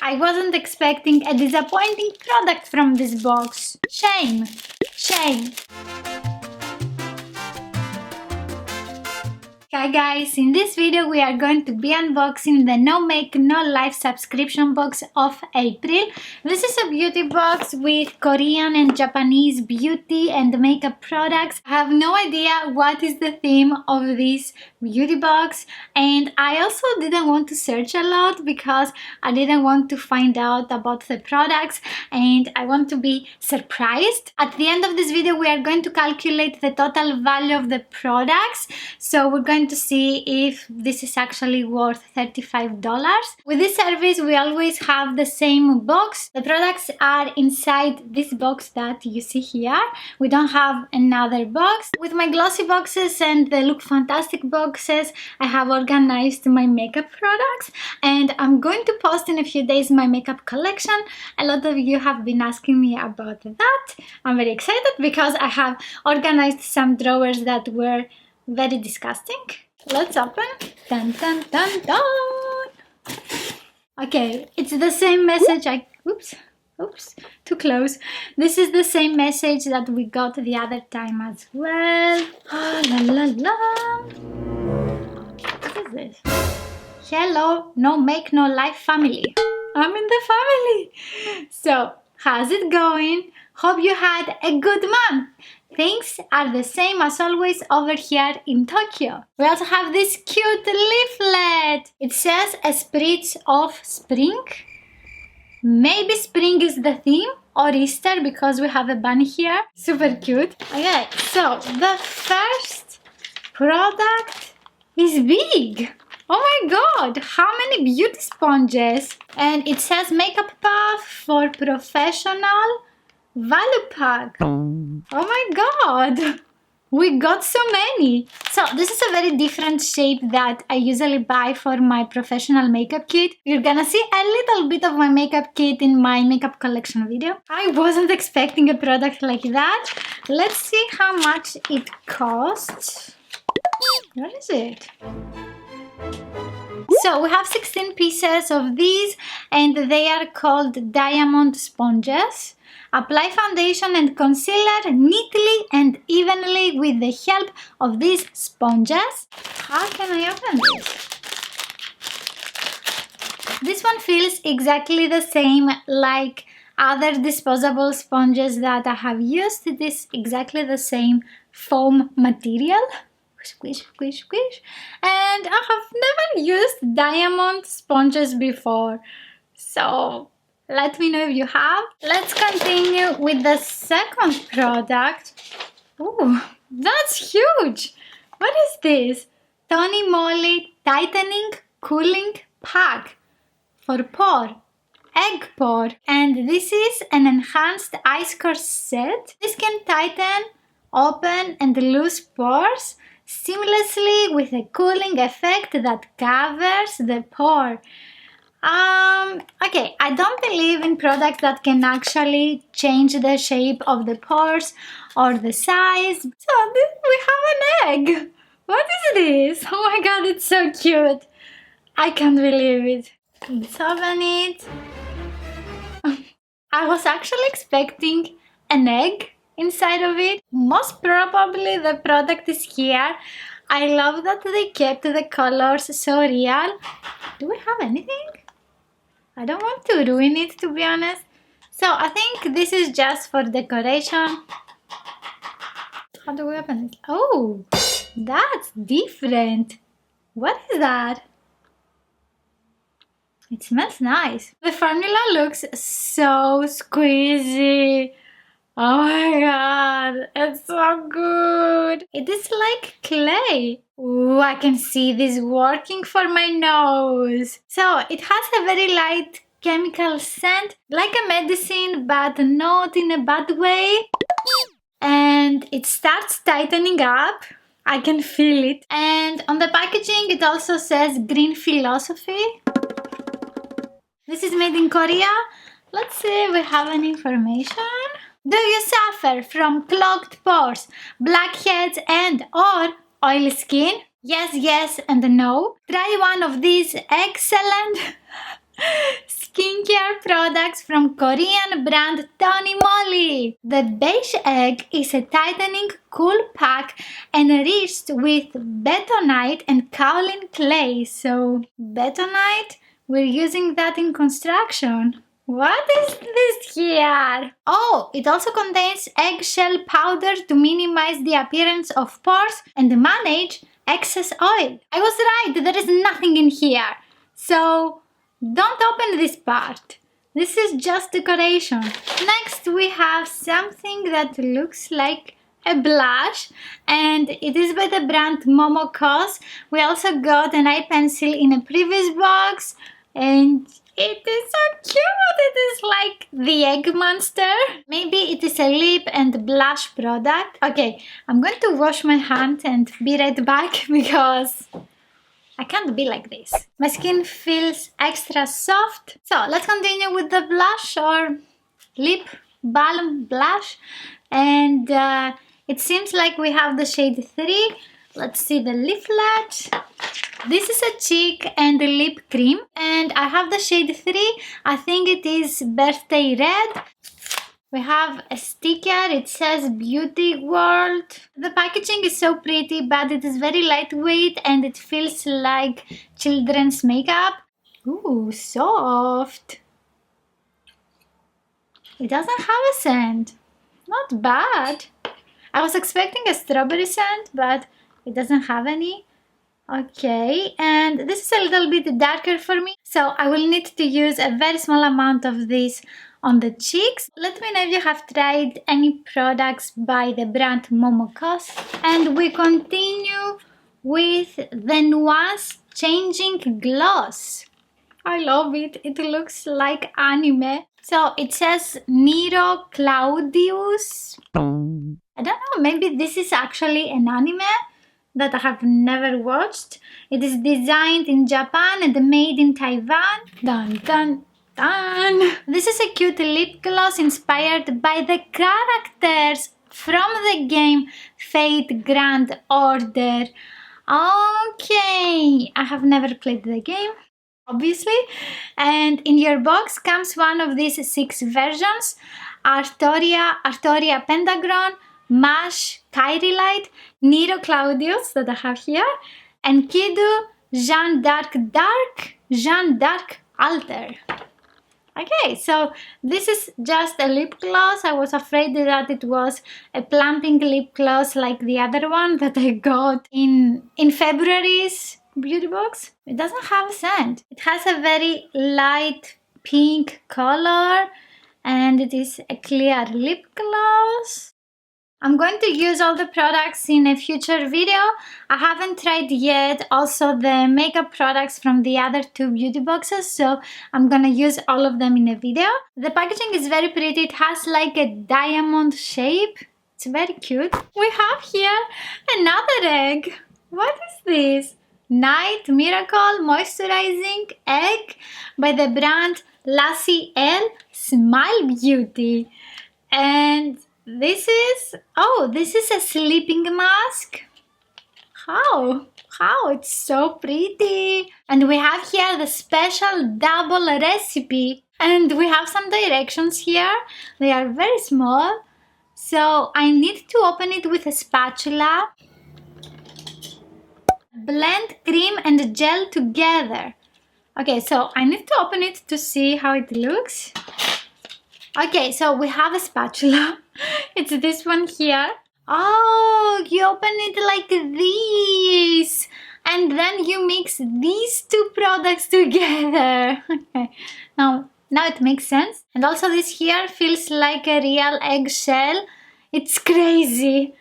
I wasn't expecting a disappointing product from this box. Shame. Shame. Hi guys, in this video we are going to be unboxing the Nomakenolife subscription box of April. This is a beauty box with Korean and Japanese beauty and makeup products. I have no idea what is the theme of this beauty box, and I also didn't want to search a lot because I didn't want to find out about the products and I want to be surprised. At the end of this video we are going to calculate the total value of the products, so we're going to see if this is actually worth $35. With this service we always have the same box. The products are inside this box that you see here. We don't have another box. With my glossy boxes and the Look Fantastic boxes, I have organized my makeup products, and I'm going to post in a few days my makeup collection. A lot of you have been asking me about that. I'm very excited because I have organized some drawers that were very disgusting. Let's open. Dun dun dun dun. Okay, it's the same message. Oops, too close. This is the same message that we got the other time as well. Oh, la la la. What is this? Hello, Nomakenolife family. I'm in the family. So, how's it going? Hope you had a good month. Things are the same as always over here in Tokyo. We also have this cute leaflet. It says a spritz of spring. Maybe spring is the theme, or Easter, because we have a bunny here. Super cute. Okay, so the first product is big. Oh my god, how many beauty sponges? And it says makeup puff for professional. Value pack. Oh my god, we got so many. So this is a very different shape that I usually buy for my professional makeup kit. You're gonna see a little bit of my makeup kit in my makeup collection video. I wasn't expecting a product like that. Let's see how much it costs. What is it? So we have 16 pieces of these and they are called diamond sponges. Apply foundation and concealer neatly and evenly with the help of these sponges. How can I open this? This one feels exactly the same like other disposable sponges that I have used. It is exactly the same foam material. Squish, squish, squish. And I have never used diamond sponges before, so let me know if you have. Let's continue with the second product. Ooh, that's huge! What is this? Tony Moly Tightening Cooling Pack for pore, egg pore. And this is an enhanced ice core set. This can tighten, open and loose pores seamlessly with a cooling effect that covers the pore. Okay, I don't believe in products that can actually change the shape of the pores or the size. So we have an egg. What is this? Oh my god, it's so cute. I can't believe it. Let's open it. I was actually expecting an egg inside of it. Most probably the product is here. I love that they kept the colors so real. Do we have anything? I don't want to ruin it, to be honest. So I think this is just for decoration. How do we open it? Oh, that's different. What is that? It smells nice. The formula looks so squeezy. Oh my god, it's so good. It is like clay. Ooh, I can see this working for my nose. So it has a very light chemical scent, like a medicine, but not in a bad way. And it starts tightening up. I can feel it. And on the packaging it also says green philosophy. This is made in Korea. Let's see if we have any information. Do you suffer from clogged pores, blackheads and or oily skin? Yes, yes and no. Try one of these excellent skincare products from Korean brand Moly. The beige egg is a tightening cool pack enriched with bentonite and kaolin clay. So bentonite, we're using that in construction. What is this here? Oh, it also contains eggshell powder to minimize the appearance of pores and manage excess oil. I was right, there is nothing in here. So don't open this part. This is just decoration. Next we have something that looks like a blush, and it is by the brand Momocos. We also got an eye pencil in a previous box, and it is so cute. It is like the egg monster. Maybe it is a lip and blush product. Okay, I'm going to wash my hand and be right back because I can't be like this. My skin feels extra soft. So let's continue with the blush or lip balm blush. And it seems like we have the shade 3. Let's see the leaflet. This is a cheek and lip cream. And I have the shade 3. I think it is birthday red. We have a sticker, it says Beauty World. The packaging is so pretty, but it is very lightweight and it feels like children's makeup. Ooh, soft. It doesn't have a scent. Not bad. I was expecting a strawberry scent, but it doesn't have any. Okay, and this is a little bit darker for me, so I will need to use a very small amount of this on the cheeks. Let me know if you have tried any products by the brand Momocos. And we continue with the Nuance Changing Gloss. I love it. It looks like anime. So it says Nero Claudius. I don't know, maybe this is actually an anime that I have never watched. It is designed in Japan and made in Taiwan. Dun dun dun! This is a cute lip gloss inspired by the characters from the game Fate Grand Order. Okay, I have never played the game, obviously. And in your box comes one of these 6 versions: Artoria Pentagon, Mash, Kyrie Light, Nero Claudius that I have here, and Kidu, Jeanne d'Arc Alter. Okay, so this is just a lip gloss. I was afraid that it was a plumping lip gloss like the other one that I got in February's beauty box. It doesn't have a scent. It has a very light pink color and it is a clear lip gloss. I'm going to use all the products in a future video. I haven't tried yet also the makeup products from the other 2 beauty boxes, so I'm gonna use all of them in a video. The packaging is very pretty. It has like a diamond shape. It's very cute. We have here another egg. What is this? Night Miracle Moisturizing Egg by the brand Lassie Smile Beauty. And this is a sleeping mask. How? It's so pretty. And we have here the special double recipe. And we have some directions here. They are very small. So I need to open it with a spatula. Blend cream and gel together. Okay, so I need to open it to see how it looks. Okay, so we have a spatula. It's this one here. Oh, you open it like this. And then you mix these 2 products together. Okay, now it makes sense. And also this here feels like a real eggshell. It's crazy.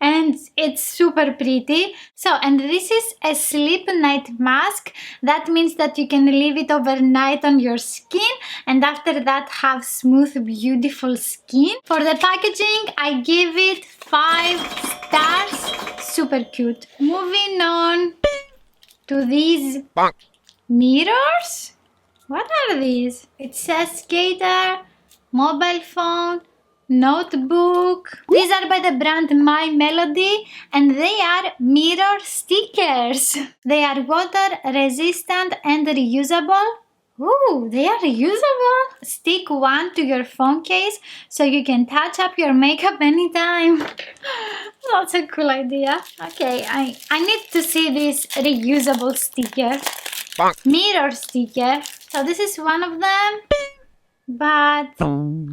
And it's super pretty. So, and this is a sleep night mask. That means that you can leave it overnight on your skin and after that have smooth, beautiful skin. For the packaging, I give it 5 stars. Super cute. Moving on to these mirrors. What are these? It says skater, mobile phone, notebook. These are by the brand My Melody and they are mirror stickers. They are water resistant and reusable. Ooh, they are reusable. Stick one to your phone case so you can touch up your makeup anytime. That's a cool idea. Okay, I need to see this reusable sticker. Mirror sticker. So this is one of them. But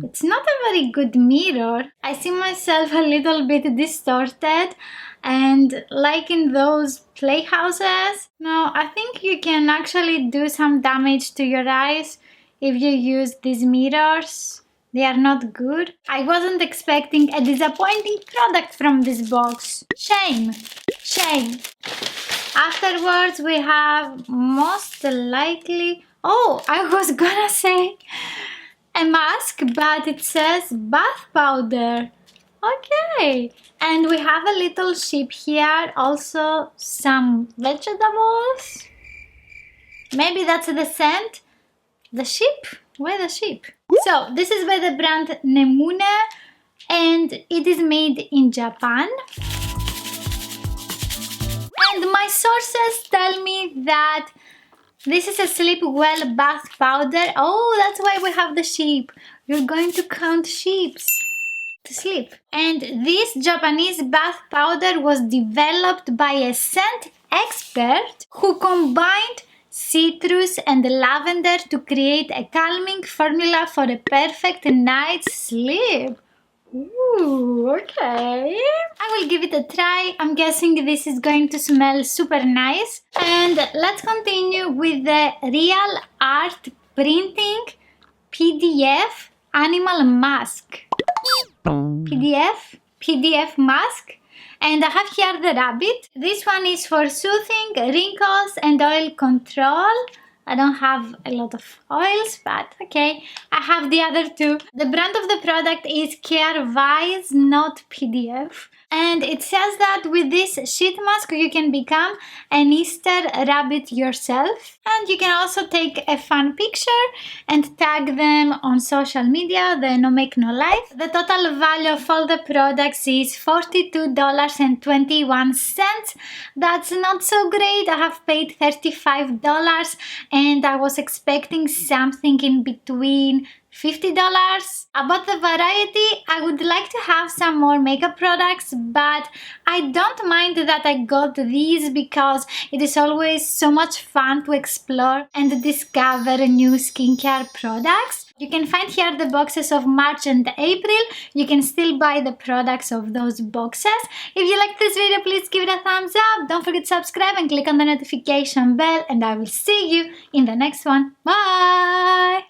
it's not a very good mirror. I see myself a little bit distorted and like in those playhouses. No, I think you can actually do some damage to your eyes if you use these mirrors. They are not good. I wasn't expecting a disappointing product from this box. Shame. Shame. Afterwards we have most likely... Oh, I was gonna say a mask, but it says bath powder. Okay, and we have a little sheep here, also some vegetables. Maybe that's the scent. The sheep? Where the sheep? So this is by the brand Nemune and it is made in Japan. And my sources tell me that this is a sleep well bath powder. Oh, that's why we have the sheep. You're going to count sheep to sleep. And this Japanese bath powder was developed by a scent expert who combined citrus and lavender to create a calming formula for a perfect night's sleep. Ooh, okay. I will give it a try. I'm guessing this is going to smell super nice. And let's continue with the Real Art Printing PDF Animal Mask. PDF mask. And I have here the rabbit. This one is for soothing, wrinkles and oil control. I don't have a lot of oils, but okay. I have the other two. The brand of the product is Carevise, not PDF. And it says that with this sheet mask you can become an Easter rabbit yourself. And you can also take a fun picture and tag them on social media, the Nomakenolife. The total value of all the products is $42.21. That's not so great. I have paid $35 and I was expecting something in between $50. About the variety, I would like to have some more makeup products, but I don't mind that I got these because it is always so much fun to explore and discover new skincare products. You can find here the boxes of March and April. You can still buy the products of those boxes. If you like this video, please give it a thumbs up. Don't forget to subscribe and click on the notification bell, and I will see you in the next one. Bye!